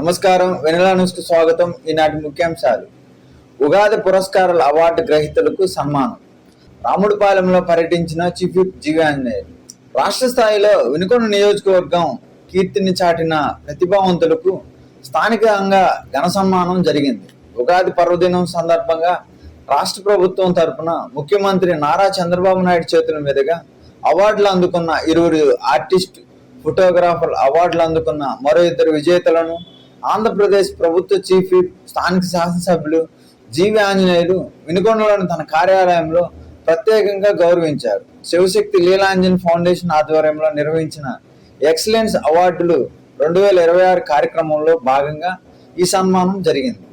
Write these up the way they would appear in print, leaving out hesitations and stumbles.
నమస్కారం. Vanilla news కు స్వాగతం. ఈనాటి ముఖ్యాంశాలు: ఉగాది పురస్కారాల అవార్డు గ్రహీతలకు సన్మానం. రాముడిపాలెంలో పర్యటించిన చీఫ్ విప్ జీవి ఆంజనేయులు. రాష్ట్ర స్థాయిలో వినుకొండ నియోజకవర్గం కీర్తిని చాటిన ప్రతిభావంతులకు స్థానికంగా ఘన సన్మానం జరిగింది. ఉగాది పర్వదినం సందర్భంగా రాష్ట్ర ప్రభుత్వం తరఫున ముఖ్యమంత్రి నారా చంద్రబాబు నాయుడు చేతుల మీదుగా అవార్డులు అందుకున్న 20 ఆర్టిస్ట్, ఫోటోగ్రాఫర్ అవార్డులు అందుకున్న మరో 2 విజేతలను ఆంధ్రప్రదేశ్ ప్రభుత్వ చీఫ్ విప్, స్థానిక శాసనసభ్యులు జీవి ఆంజనేయులు వినుకొండలోని తన కార్యాలయంలో ప్రత్యేకంగా గౌరవించారు. శివశక్తి లీలాంజన్ ఫౌండేషన్ ఆధ్వర్యంలో నిర్వహించిన ఎక్సలెన్స్ అవార్డులు 2026 కార్యక్రమంలో భాగంగా ఈ సన్మానం జరిగింది.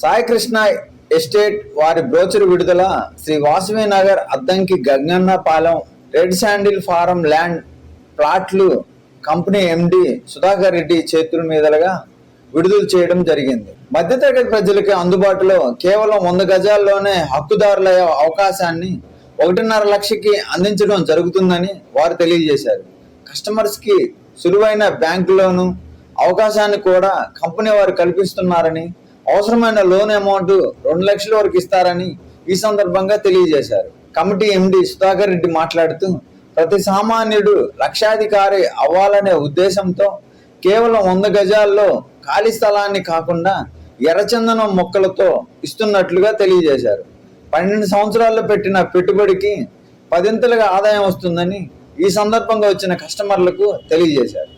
సాయికృష్ణ ఎస్టేట్ వారి బ్రోచర్ విడుదల. Shri Vasavi Nagar Addanki Gangannapalem red sandal farm land ప్లాట్లు కంపెనీ ఎండి సుధాకర్ రెడ్డి చేతుల మీదుగా విడుదల చేయడం జరిగింది. మధ్యతరగతి ప్రజలకి అందుబాటులో కేవలం 100 గజాల్లోనే హక్కుదారులయ్యే అవకాశాన్ని 1.5 లక్షకి అందించడం జరుగుతుందని వారు తెలియజేశారు. కస్టమర్స్ కి సులువైన బ్యాంకు లోను అవకాశాన్ని కూడా కంపెనీ వారు కల్పిస్తున్నారని, అవసరమైన లోన్ అమౌంట్ 2 లక్షల వరకు ఇస్తారని ఈ సందర్భంగా తెలియజేశారు. కమిటీ ఎండి సుధాకర్ రెడ్డి మాట్లాడుతూ, ప్రతి సామాన్యుడు లక్షాధికారి అవ్వాలనే ఉద్దేశంతో కేవలం 100 గజాల్లో ఖాళీ స్థలాన్ని కాకుండా ఎర్రచందనం మొక్కలతో ఇస్తున్నట్లుగా తెలియజేశారు. 12 సంవత్సరాల్లో పెట్టిన పెట్టుబడికి 10 ఆదాయం వస్తుందని ఈ సందర్భంగా వచ్చిన కస్టమర్లకు తెలియజేశారు.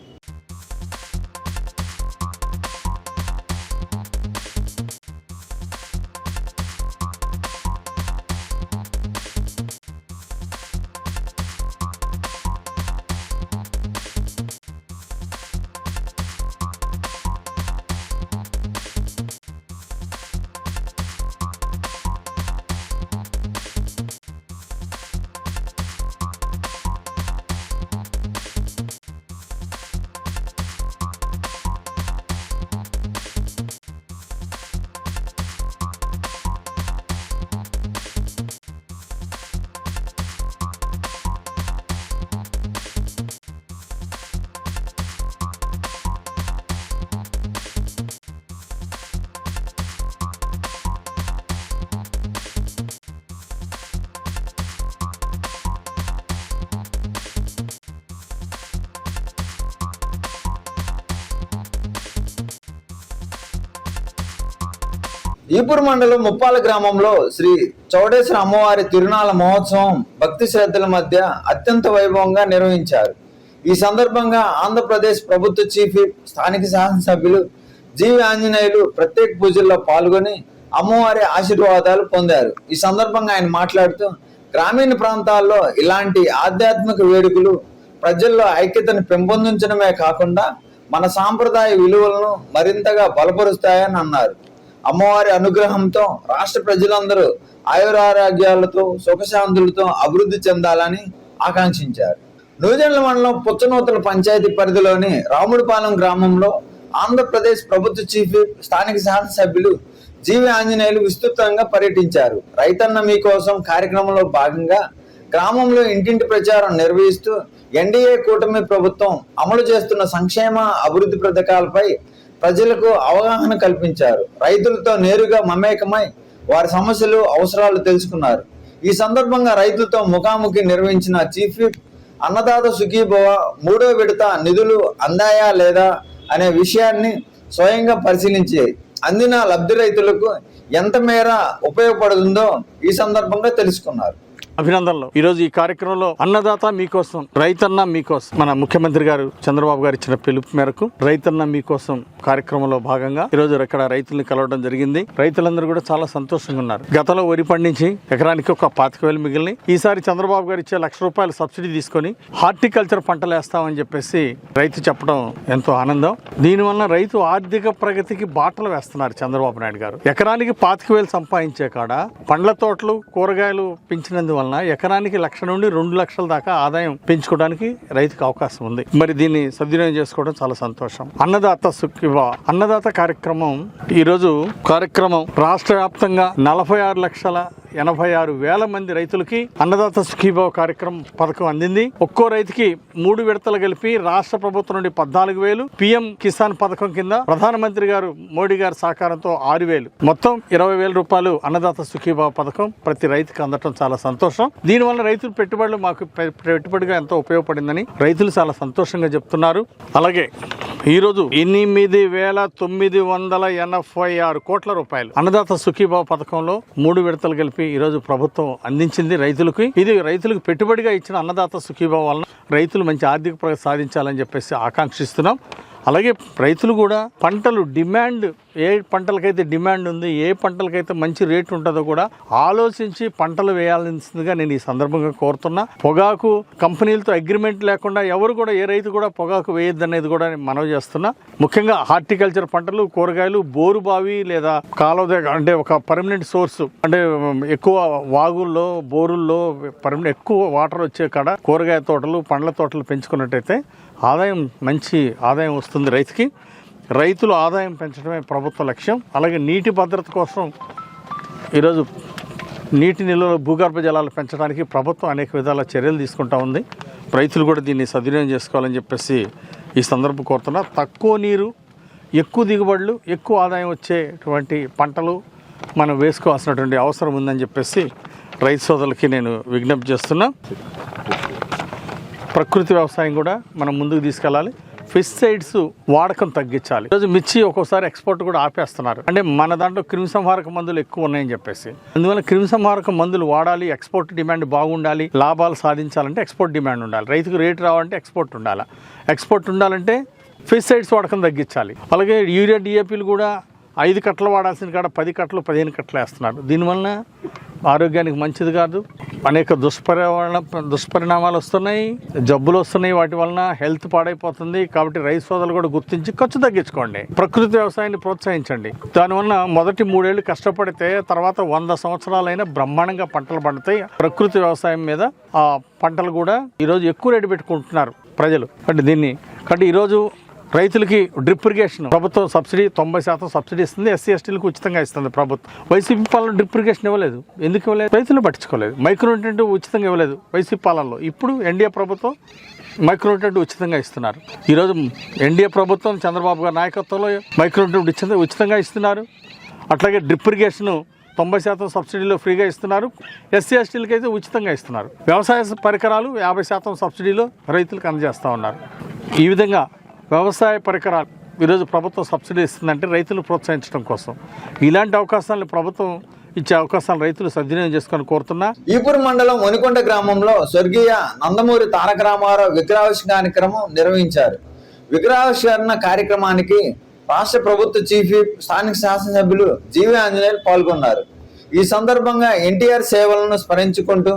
ఈపూర్ మండలం ముప్పాల గ్రామంలో శ్రీ చౌడేశ్వర అమ్మవారి తిరునాళ్ల మహోత్సవం భక్తి శ్రద్ధల మధ్య అత్యంత వైభవంగా నిర్వహించారు. ఈ సందర్భంగా ఆంధ్రప్రదేశ్ ప్రభుత్వ చీఫ్ విప్, స్థానిక శాసనసభ్యులు జీవి ఆంజనేయులు ప్రత్యేక పూజల్లో పాల్గొని అమ్మవారి ఆశీర్వాదాలు పొందారు. ఈ సందర్భంగా ఆయన మాట్లాడుతూ, గ్రామీణ ప్రాంతాల్లో ఇలాంటి ఆధ్యాత్మిక వేడుకలు ప్రజల్లో ఐక్యతను పెంపొందించడమే కాకుండా మన సాంప్రదాయ విలువలను మరింతగా బలపరుస్తాయని అన్నారు. అమ్మవారి అనుగ్రహంతో రాష్ట్ర ప్రజలందరూ ఆయురారోగ్యాలతో సుఖశాంతులతో అభివృద్ధి చెందాలని ఆకాంక్షించారు. నూజెండ్ల మండలం పుచ్చనూతల పంచాయతీ పరిధిలోని రాముడిపాలెం గ్రామంలో ఆంధ్రప్రదేశ్ ప్రభుత్వ చీఫ్ విప్, స్థానిక శాసనసభ్యులు జీవి ఆంజనేయులు విస్తృతంగా పర్యటించారు. రైతన్న మీకోసం కార్యక్రమంలో భాగంగా గ్రామంలో ఇంటింటి ప్రచారం నిర్వహిస్తూ ఎన్డీఏ కూటమి ప్రభుత్వం అమలు చేస్తున్న సంక్షేమ అభివృద్ధి పథకాలపై ప్రజలకు అవగాహన కల్పించారు. రైతులతో నేరుగా మమేకమై వారి సమస్యలు, అవసరాలు తెలుసుకున్నారు. ఈ సందర్భంగా రైతులతో ముఖాముఖి నిర్వహించిన చీఫ్ విప్ అన్నదాత సుఖీభవ 3వ విడత నిధులు అందాయా లేదా అనే విషయాన్ని స్వయంగా పరిశీలించి అందిన లబ్ధి రైతులకు ఎంత మేర ఉపయోగపడుతుందో ఈ సందర్భంగా తెలుసుకున్నారు. అభినందనలు. ఈరోజు ఈ కార్యక్రమంలో అన్నదాత మీకోసం, రైతన్న మీకోసం మన ముఖ్యమంత్రి గారు చంద్రబాబు గారు ఇచ్చిన పిలుపు మేరకు రైతన్న మీకోసం కార్యక్రమంలో భాగంగా ఈరోజు ఇక్కడ రైతుల్ని కలవడం జరిగింది. రైతులందరూ కూడా చాలా సంతోషంగా ఉన్నారు. గతంలో వరి పండించి ఎకరానికి ఒక 25,000 మిగిలిన ఈసారి చంద్రబాబు గారు ఇచ్చే ₹1,00,000 సబ్సిడీ తీసుకొని హార్టికల్చర్ పంటలు వేస్తామని చెప్పేసి రైతు చెప్పడం ఎంతో ఆనందం. దీనివల్ల రైతు ఆర్థిక ప్రగతికి బాటలు వేస్తున్నారు చంద్రబాబు నాయుడు గారు. ఎకరానికి 25,000 సంపాదించే కాడ పండ్ల తోటలు, కూరగాయలు పెంచినందువల్ల ఎకరానికి 1,00,000 నుండి 2,00,000 దాకా ఆదాయం పెంచుకోవడానికి రైతుకు అవకాశం ఉంది. మరి దీన్ని సద్వినియోగం చేసుకోవడం చాలా సంతోషం. అన్నదాత సుఖీభవ అన్నదాత కార్యక్రమం ఈరోజు రాష్ట్ర వ్యాప్తంగా 46,86,000 మంది రైతులకి అన్నదాత సుఖీభవ కార్యక్రమం పథకం అందింది. ఒక్కో రైతుకి 3 విడతలు కలిపి రాష్ట్ర ప్రభుత్వం నుండి 14,000, పీఎం కిసాన్ పథకం కింద ప్రధానమంత్రి గారు మోడీ గారి సహకారంతో 6,000, మొత్తం 20,000 రూపాయలు అన్నదాత సుఖీభవ పథకం ప్రతి రైతుకి అందటం చాలా సంతోషం. దీనివల్ల రైతుల పెట్టుబడులు మాకు పెట్టుబడిగా ఎంతో ఉపయోగపడిందని రైతులు చాలా సంతోషంగా చెప్తున్నారు. అలాగే ఈరోజు 8,986 కోట్ల రూపాయలు అన్నదాత సుఖీభావ పథకంలో 3 విడతలు కలిపి ఈరోజు ప్రభుత్వం అందించింది రైతులకి. ఇది రైతులకు పెట్టుబడిగా ఇచ్చిన అన్నదాత సుఖీభావ వలన రైతులు మంచి ఆర్థిక ప్రగతి సాధించాలని చెప్పేసి ఆకాంక్షిస్తున్నాం. అలాగే రైతులు కూడా పంటలు డిమాండ్, ఏ పంటలకైతే డిమాండ్ ఉంది, ఏ పంటలకైతే మంచి రేటు ఉంటుందో కూడా ఆలోచించి పంటలు వేయాల్సిందిగా నేను ఈ సందర్భంగా కోరుతున్నా. పొగాకు కంపెనీలతో అగ్రిమెంట్ లేకుండా ఎవరు కూడా, ఏ రైతు కూడా పొగాకు వేయొద్దనేది కూడా మనవి చేస్తున్నా. ముఖ్యంగా హార్టికల్చర్ పంటలు, కూరగాయలు, బోరు బావి లేదా కాలువ అంటే ఒక పర్మనెంట్ సోర్స్, అంటే ఎక్కువ వాగుల్లో, బోరుల్లో పర్మనెంట్ ఎక్కువ వాటర్ వచ్చే కాడ కూరగాయ తోటలు, పండ్ల తోటలు పెంచుకున్నట్టయితే మంచి ఆదాయం వస్తుంది రైతుకి. రైతులు ఆదాయం పెంచడమే ప్రభుత్వ లక్ష్యం. అలాగే నీటి భద్రత కోసం ఈరోజు నీటి నిల్వలు, భూగర్భ జలాలు పెంచడానికి ప్రభుత్వం అనేక విధాల చర్యలు తీసుకుంటా ఉంది. రైతులు కూడా దీన్ని సద్వినియోగం చేసుకోవాలని చెప్పేసి ఈ సందర్భం కోరుతున్నా. తక్కువ నీరు, ఎక్కువ దిగుబడులు, ఎక్కువ ఆదాయం వచ్చేటువంటి పంటలు మనం వేసుకోవాల్సినటువంటి అవసరం ఉందని చెప్పేసి రైతు సోదరులకి నేను విజ్ఞప్తి చేస్తున్నా. ప్రకృతి వ్యవసాయం కూడా మనం ముందుకు తీసుకెళ్ళాలి. పెస్టిసైడ్స్ వాడకం తగ్గించాలి. ఈరోజు మిర్చి ఒక్కోసారి ఎక్స్పోర్ట్ కూడా ఆపేస్తున్నారు. అంటే మన దాంట్లో క్రిమిసంహారక మందులు ఎక్కువ ఉన్నాయని చెప్పేసి, అందువల్ల క్రిమిసంహారక మందులు వాడాలి. ఎక్స్పోర్ట్ డిమాండ్ బాగుండాలి. లాభాలు సాధించాలంటే ఎక్స్పోర్ట్ డిమాండ్ ఉండాలి. రైతుకు రేటు రావాలంటే ఎక్స్పోర్ట్ ఉండాలి. ఎక్స్పోర్ట్ ఉండాలంటే పెస్టిసైడ్స్ వాడకం తగ్గించాలి. అలాగే యూరియా, డిఏపీలు కూడా 5 కట్టలు వాడాల్సిన కాడ 10 కట్టలు, 15 కట్టలు వేస్తున్నారు. దీనివల్ల ఆరోగ్యానికి మంచిది కాదు. అనేక దుష్పరిణామాలు వస్తున్నాయి, జబ్బులు వస్తున్నాయి. వాటి వలన హెల్త్ పాడైపోతుంది. కాబట్టి రైతు సోదరులు కూడా గుర్తించి ఖర్చు తగ్గించుకోండి. ప్రకృతి వ్యవసాయాన్ని ప్రోత్సహించండి. దానివల్ల మొదటి 3 ఏళ్ళు కష్టపడితే తర్వాత 100 సంవత్సరాలైనా బ్రహ్మాండంగా పంటలు పండుతాయి. ప్రకృతి వ్యవసాయం మీద ఆ పంటలు కూడా ఈరోజు ఎక్కువ రేటు పెట్టుకుంటున్నారు ప్రజలు. కాబట్టి ఈరోజు రైతులకి డ్రిప్ ఇరిగేషన్ ప్రభుత్వం సబ్సిడీ 90% సబ్సిడీ ఇస్తుంది. ఎస్సీ ఎస్టీలకు ఉచితంగా ఇస్తుంది ప్రభుత్వం. వైసీపీ పాలన డ్రిప్ ఇరిగేషన్ ఇవ్వలేదు. ఎందుకు ఇవ్వలేదు? రైతులు పట్టించుకోలేదు. మైక్రోన్యూట్రియంట్ ఉచితంగా ఇవ్వలేదు వైసీపీ పాలనలో. ఇప్పుడు ఎన్డీఏ ప్రభుత్వం మైక్రోన్యూట్రియంట్ ఉచితంగా ఇస్తున్నారు. ఈరోజు ఎన్డీఏ ప్రభుత్వం చంద్రబాబు గారి నాయకత్వంలో మైక్రోన్యూట్రియంట్ ఉచితంగా ఇస్తున్నారు. అట్లాగే డ్రిప్ ఇరిగేషన్ 90% సబ్సిడీలో ఫ్రీగా ఇస్తున్నారు. ఎస్సీ ఎస్టీలకి అయితే ఉచితంగా ఇస్తున్నారు. వ్యవసాయ పరికరాలు 50% సబ్సిడీలో రైతులకు అందజేస్తూ ఉన్నారు. ఈ విధంగా వ్యవసాయ పరికరాలు ఈరోజు ప్రభుత్వం సబ్సిడీ ఇస్తుందంటే రైతులు ప్రోత్సహించడం కోసం. ఇలాంటి అవకాశాలను ప్రభుత్వం ఇచ్చే అవకాశాలు రైతులు సద్వినియోగం చేసుకొని కోరుతున్నా. ఈపూరు మండలం వనికొండ గ్రామంలో స్వర్గీయ నందమూరి తారక రామారావు విగ్రహావిష్కరణ కార్యక్రమం నిర్వహించారు. విగ్రహావిష్కరణ కార్యక్రమానికి రాష్ట్ర ప్రభుత్వ చీఫ్ విప్, స్థానిక శాసనసభ్యులు జీవి ఆంజనేయులు పాల్గొన్నారు. ఈ సందర్భంగా ఎన్టీఆర్ సేవలను స్మరించుకుంటూ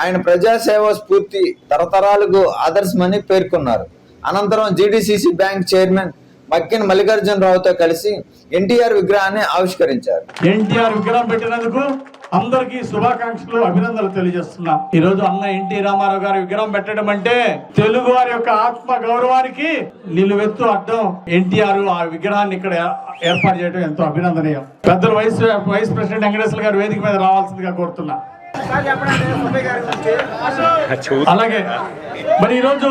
ఆయన ప్రజాసేవ స్ఫూర్తి తరతరాలకు ఆదర్శమని పేర్కొన్నారు. అనంతరం జీడీసీసీ బ్యాంక్ చైర్మన్ మక్కిన మల్లికార్జునరావుతో కలిసి ఎన్టీఆర్ విగ్రహాన్ని ఆవిష్కరించారు. ఎన్టీఆర్ విగ్రహం పెట్టినందుకు అందరికీ శుభాకాంక్షలు, అభినందనలు తెలియజేస్తున్నా. ఈ రోజు అన్న ఎన్టీ రామారావు గారి విగ్రహం పెట్టడం అంటే తెలుగు వారి యొక్క ఆత్మ గౌరవానికి నిలువెత్తు అర్థం. ఎన్టీఆర్ ఆ విగ్రహాన్ని ఇక్కడ ఏర్పాటు చేయడం ఎంతో అభినందనీయం. పెద్దలు వైస్ ప్రెసిడెంట్ వెంకటేశ్వర గారు వేదిక మీద రావాల్సిందిగా కోరుతున్నా. అలాగే మరి ఈరోజు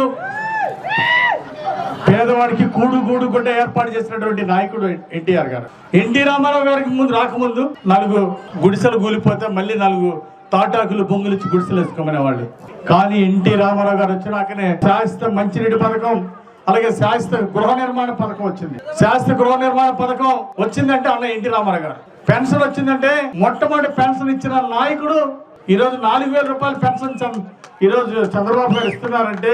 పేదవాడికి కూడు గుడ్డ ఏర్పాటు చేసినటువంటి నాయకుడు ఎన్టీఆర్ గారు. ఎన్టీ రామారావు గారికి రాకముందు 4 గుడిసెలు కూలిపోతే మళ్ళీ 4 తాటాకులు బొంగులిచ్చి గుడిసెలు వేసుకోమనేవాళ్ళు. కానీ ఎన్టీ రామారావు గారు వచ్చినాకనే శాశ్వత మంచినీటి పథకం, అలాగే శాశ్వత గృహ నిర్మాణ పథకం వచ్చింది. శాశ్వత గృహ నిర్మాణ పథకం వచ్చిందంటే అన్న ఎన్టీ రామారావు గారు. పెన్షన్ వచ్చిందంటే మొట్టమొదటి పెన్షన్ ఇచ్చిన నాయకుడు. ఈ రోజు 4,000 రూపాయలు పెన్షన్ ఈ రోజు చంద్రబాబు గారు ఇస్తున్నారంటే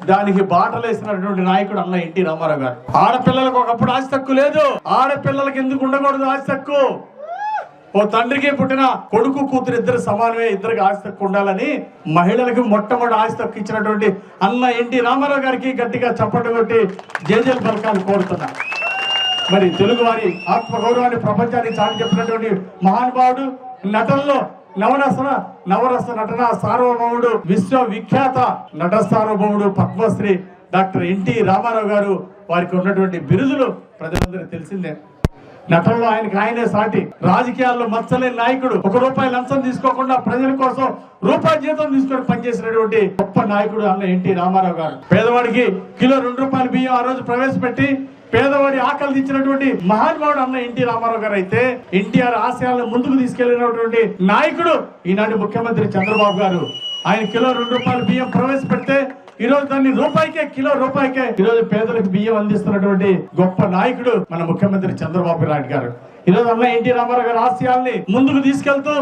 దానికి బాటలు వేసినటువంటి నాయకుడు అన్న ఎన్టీ రామారావు గారు. ఆడపిల్లలకు ఒకప్పుడు ఆస్తి హక్కు లేదు. ఆడపిల్లలకు ఎందుకు ఉండకూడదు ఆస్తి హక్కు? ఓ తండ్రికి పుట్టిన కొడుకు కూతురు ఇద్దరు సమానమే, ఇద్దరికి ఆస్తి హక్కు ఉండాలని మహిళలకు మొట్టమొదటి ఆస్తి హక్కు ఇచ్చినటువంటి అన్న ఎన్టీ రామారావు గారికి గట్టిగా చప్పట్లు కొట్టి జేజేలు పలకాలు కోరుతున్నా. మరి తెలుగు వారి ఆత్మ గౌరవాన్ని ప్రపంచానికి చాటి చెప్పినటువంటి మహానుభావుడు, నటనలో నవరస నటన సార్వభౌముడు, విశ్వవిఖ్యాత నట సార్వభౌముడు, పద్మశ్రీ డాక్టర్ ఎన్టీ రామారావు గారు. వారికి ఉన్నటువంటి బిరుదులు ప్రజలందరికీ తెలిసిందే. నటనలో ఆయనే సాటి. రాజకీయాల్లో మచ్చలేని నాయకుడు. ₹1 లంచం తీసుకోకుండా ప్రజల కోసం రూపాయి జీతం తీసుకొని పనిచేసినటువంటి గొప్ప నాయకుడు అన్న ఎన్టీ రామారావు గారు. పేదవాడికి కిలో ₹2 బియ్యం ఆ రోజు ప్రవేశపెట్టి పేదవాడి ఆకలి ఇచ్చినటువంటి మహానుభావుడు అన్న ఎన్టీ రామారావు గారు అయితే, ఎన్టీఆర్ ఆశయాలను ముందుకు తీసుకెళ్లినటువంటి నాయకుడు ఈనాటి ముఖ్యమంత్రి చంద్రబాబు గారు. ఆయన కిలో ₹2 బియ్యం ప్రవేశపెడితే ఈ రోజు దాన్ని కిలో రూపాయికే ఈ రోజు పేదలకు బియ్యం అందిస్తున్నటువంటి గొప్ప నాయకుడు మన ముఖ్యమంత్రి చంద్రబాబు నాయుడు గారు. ఈ రోజు అన్న ఎన్టీ రామారావు గారి ఆశయాల్ని ముందుకు తీసుకెళ్తూ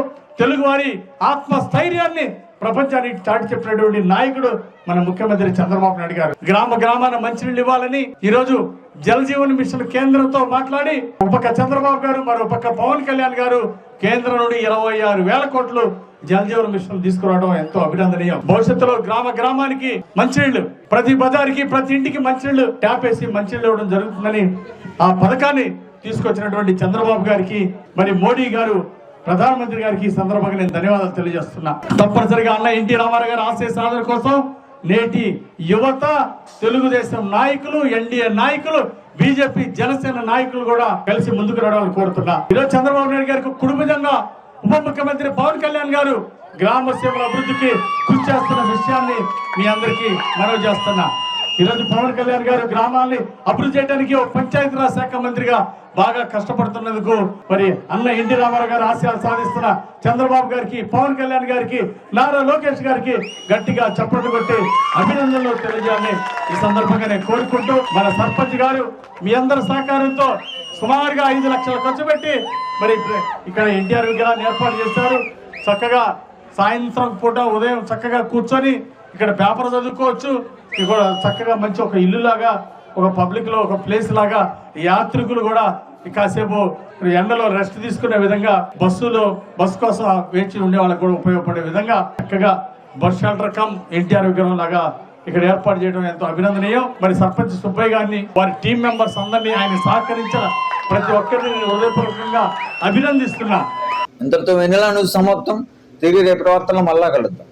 తెలుగు వారి ఆత్మ స్థైర్యాన్ని ప్రపంచానికి చాటి చెప్పినటువంటి నాయకుడు మన ముఖ్యమంత్రి చంద్రబాబు నాయుడు గారు. గ్రామాన మంచినీళ్ళు ఇవ్వాలని ఈ రోజు జల్ జీవన్ మిషన్ కేంద్రంతో మాట్లాడి, ఒక పక్క చంద్రబాబు గారు, మరో పక్క పవన్ కళ్యాణ్ గారు కేంద్రం నుండి 26,000 కోట్లు జల్ జీవన్ మిషన్ తీసుకురావడం ఎంతో అభినందనీయం. భవిష్యత్తులో గ్రామానికి మంచినీళ్లు, ప్రతి బజార్కి ప్రతి ఇంటికి మంచినీళ్లు ట్యాప్ వేసి మంచినీళ్ళు ఇవ్వడం జరుగుతుందని ఆ పథకాన్ని తీసుకొచ్చినటువంటి చంద్రబాబు గారికి, మరి మోడీ గారు ప్రధానమంత్రి గారికి ఈ సందర్భంగా నేను ధన్యవాదాలు తెలియజేస్తున్నా. తప్పనిసరిగా అన్న ఎన్టీ రామారావు గారి ఆశయ సాధన కోసం నేటి యువత, తెలుగుదేశం నాయకులు, ఎన్డీఏ నాయకులు, బీజేపీ, జనసేన నాయకులు కూడా కలిసి ముందుకు రావాలని కోరుతున్నా. ఈరోజు చంద్రబాబు నాయుడు గారికి కుటుంబంగా ఉప ముఖ్యమంత్రి పవన్ కళ్యాణ్ గారు గ్రామ సేవల అభివృద్ధికి కృషి చేస్తున్న విషయాన్ని మీ అందరికీ మనవి చేస్తున్నా. ఈరోజు పవన్ కళ్యాణ్ గారు గ్రామాల్ని అభివృద్ధి చేయడానికి ఒక పంచాయతీరాజ్ శాఖ మంత్రిగా బాగా కష్టపడుతున్నందుకు మరి అన్న ఎన్టీ రామారావు గారు ఆశయాలు సాధిస్తున్న చంద్రబాబు గారికి, పవన్ కళ్యాణ్ గారికి, నారా లోకేష్ గారికి గట్టిగా చప్పట్లు కొట్టి అభినందనలు తెలియజేయాలని ఈ సందర్భంగా నేను కోరుకుంటూ, మన సర్పంచ్ గారు మీ అందరి సహకారంతో సుమారుగా 5 లక్షలు ఖర్చు పెట్టి మరి ఇక్కడ ఎన్టీఆర్ విగ్రహాన్ని ఏర్పాటు చేశారు. చక్కగా సాయంత్రం పూట ఉదయం చక్కగా కూర్చొని ఇక్కడ పేపర్ చదువుకోవచ్చు. ఇక్కడ చక్కగా మంచి ఒక ఇల్లు లాగా, ఒక పబ్లిక్ లో ఒక ప్లేస్ లాగా యాత్రికులు కూడా కాసేపు ఎండలో రెస్ట్ తీసుకునే విధంగా, బస్సు కోసం వేచి ఉండే వాళ్ళకి కూడా ఉపయోగపడే విధంగా చక్కగా బస్ షెల్టర్ కమ్ ఎన్టీఆర్ విగ్రహం లాగా ఇక్కడ ఏర్పాటు చేయడం ఎంతో అభినందనీయం. మరి సర్పంచ్ సుబ్బయ్య గారిని, వారి టీం మెంబర్స్ అందరినీ, ఆయన సహకరించిన ప్రతి ఒక్కరిని నేను హృదయపూర్వకంగా అభినందిస్తున్నా. ఇంతటితో వెన్నెల న్యూస్ సమాప్తం. తిరిగి రేపటి వార్తల్లో మళ్ళా కలుద్దాం.